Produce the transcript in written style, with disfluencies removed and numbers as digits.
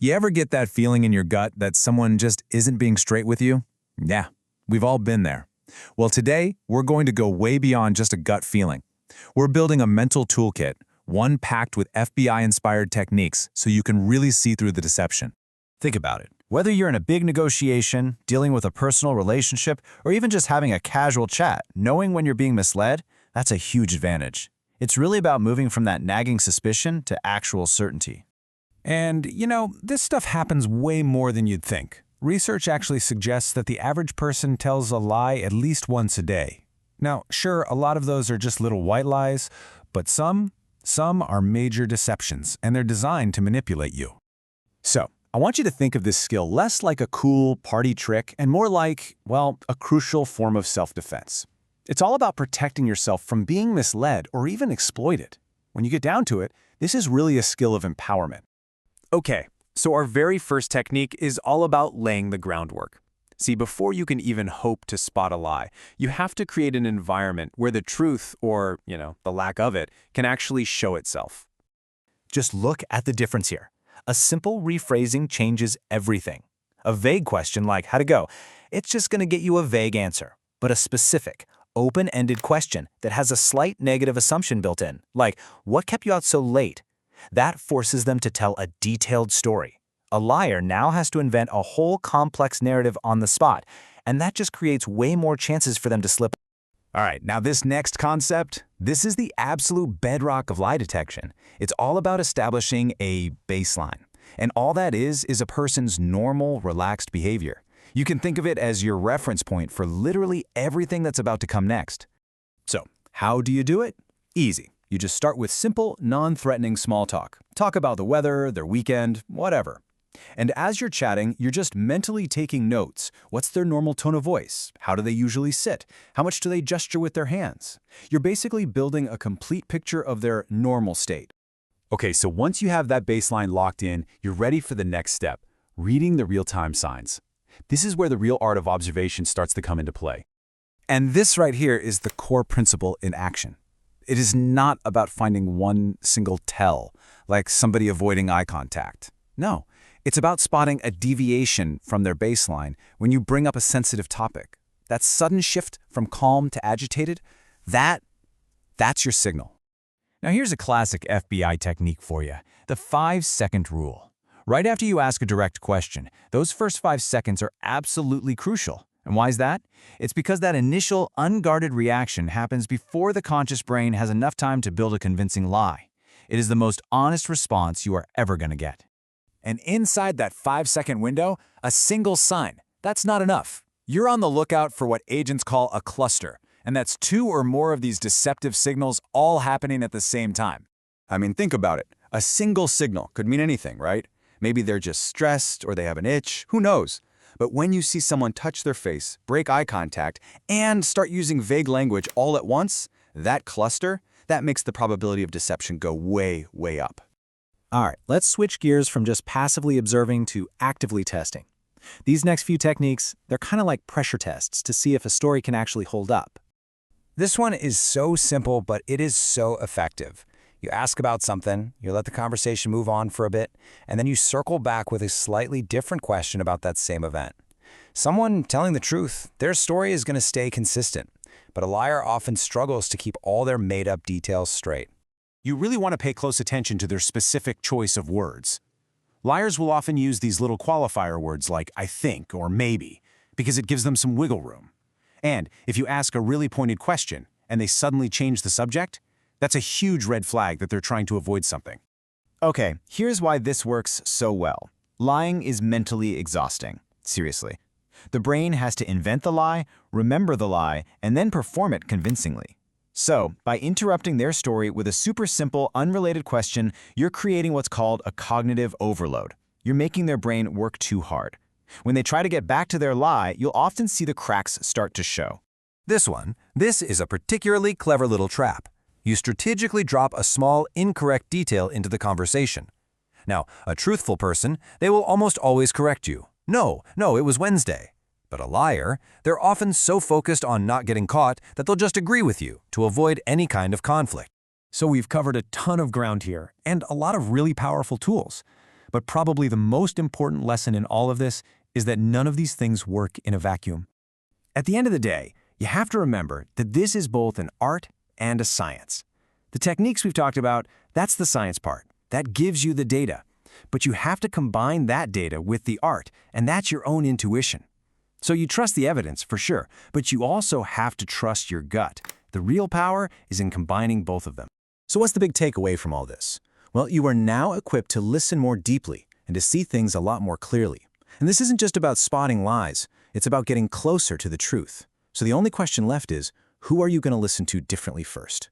You ever get that feeling in your gut that someone just isn't being straight with you? Yeah, we've all been there. Well, today, we're going to go way beyond just a gut feeling. We're building a mental toolkit, one packed with FBI-inspired techniques so you can really see through the deception. Think about it. Whether you're in a big negotiation, dealing with a personal relationship, or even just having a casual chat, knowing when you're being misled, that's a huge advantage. It's really about moving from that nagging suspicion to actual certainty. And, this stuff happens way more than you'd think. Research actually suggests that the average person tells a lie at least once a day. Now, sure, a lot of those are just little white lies, but some are major deceptions, and they're designed to manipulate you. So, I want you to think of this skill less like a cool party trick and more like, well, a crucial form of self-defense. It's all about protecting yourself from being misled or even exploited. When you get down to it, this is really a skill of empowerment. Okay, so our very first technique is all about laying the groundwork. See, before you can even hope to spot a lie, you have to create an environment where the truth, or, the lack of it, can actually show itself. Just look at the difference here. A simple rephrasing changes everything. A vague question like, how'd it go? It's just going to get you a vague answer. But a specific, open-ended question that has a slight negative assumption built in, like, what kept you out so late? That forces them to tell a detailed story. A liar now has to invent a whole complex narrative on the spot, and that just creates way more chances for them to slip. All right, now this next concept, this is the absolute bedrock of lie detection. It's all about establishing a baseline. And all that is a person's normal, relaxed behavior. You can think of it as your reference point for literally everything that's about to come next. So, how do you do it? Easy. You just start with simple, non-threatening small talk. Talk about the weather, their weekend, whatever. And as you're chatting, you're just mentally taking notes. What's their normal tone of voice? How do they usually sit? How much do they gesture with their hands? You're basically building a complete picture of their normal state. Okay, so once you have that baseline locked in, you're ready for the next step, reading the real-time signs. This is where the real art of observation starts to come into play. And this right here is the core principle in action. It is not about finding one single tell, like somebody avoiding eye contact. No, it's about spotting a deviation from their baseline when you bring up a sensitive topic. That sudden shift from calm to agitated, that's your signal. Now here's a classic FBI technique for you, the 5-second rule. Right after you ask a direct question, those first 5 seconds are absolutely crucial. And why is that? It's because that initial, unguarded reaction happens before the conscious brain has enough time to build a convincing lie. It is the most honest response you are ever going to get. And inside that 5-second window, a single sign. That's not enough. You're on the lookout for what agents call a cluster, and that's 2 or more of these deceptive signals all happening at the same time. I mean, think about it. A single signal could mean anything, right? Maybe they're just stressed or they have an itch, who knows? But when you see someone touch their face, break eye contact, and start using vague language all at once, that cluster, that makes the probability of deception go way, way up. All right, let's switch gears from just passively observing to actively testing. These next few techniques, they're kind of like pressure tests to see if a story can actually hold up. This one is so simple, but it is so effective. You ask about something, you let the conversation move on for a bit, and then you circle back with a slightly different question about that same event. Someone telling the truth, their story is going to stay consistent, but a liar often struggles to keep all their made-up details straight. You really want to pay close attention to their specific choice of words. Liars will often use these little qualifier words like I think or maybe, because it gives them some wiggle room. And if you ask a really pointed question and they suddenly change the subject, that's a huge red flag that they're trying to avoid something. Okay, here's why this works so well. Lying is mentally exhausting. Seriously. The brain has to invent the lie, remember the lie, and then perform it convincingly. So, by interrupting their story with a super simple, unrelated question, you're creating what's called a cognitive overload. You're making their brain work too hard. When they try to get back to their lie, you'll often see the cracks start to show. This is a particularly clever little trap. You strategically drop a small, incorrect detail into the conversation. Now, a truthful person, they will almost always correct you. No, it was Wednesday. But a liar, they're often so focused on not getting caught that they'll just agree with you to avoid any kind of conflict. So we've covered a ton of ground here, and a lot of really powerful tools. But probably the most important lesson in all of this is that none of these things work in a vacuum. At the end of the day, you have to remember that this is both an art and a science. The techniques we've talked about, that's the science part. That gives you the data. But you have to combine that data with the art, and that's your own intuition. So you trust the evidence, for sure, but you also have to trust your gut. The real power is in combining both of them. So what's the big takeaway from all this? Well, you are now equipped to listen more deeply and to see things a lot more clearly. And this isn't just about spotting lies, it's about getting closer to the truth. So the only question left is, who are you going to listen to differently first?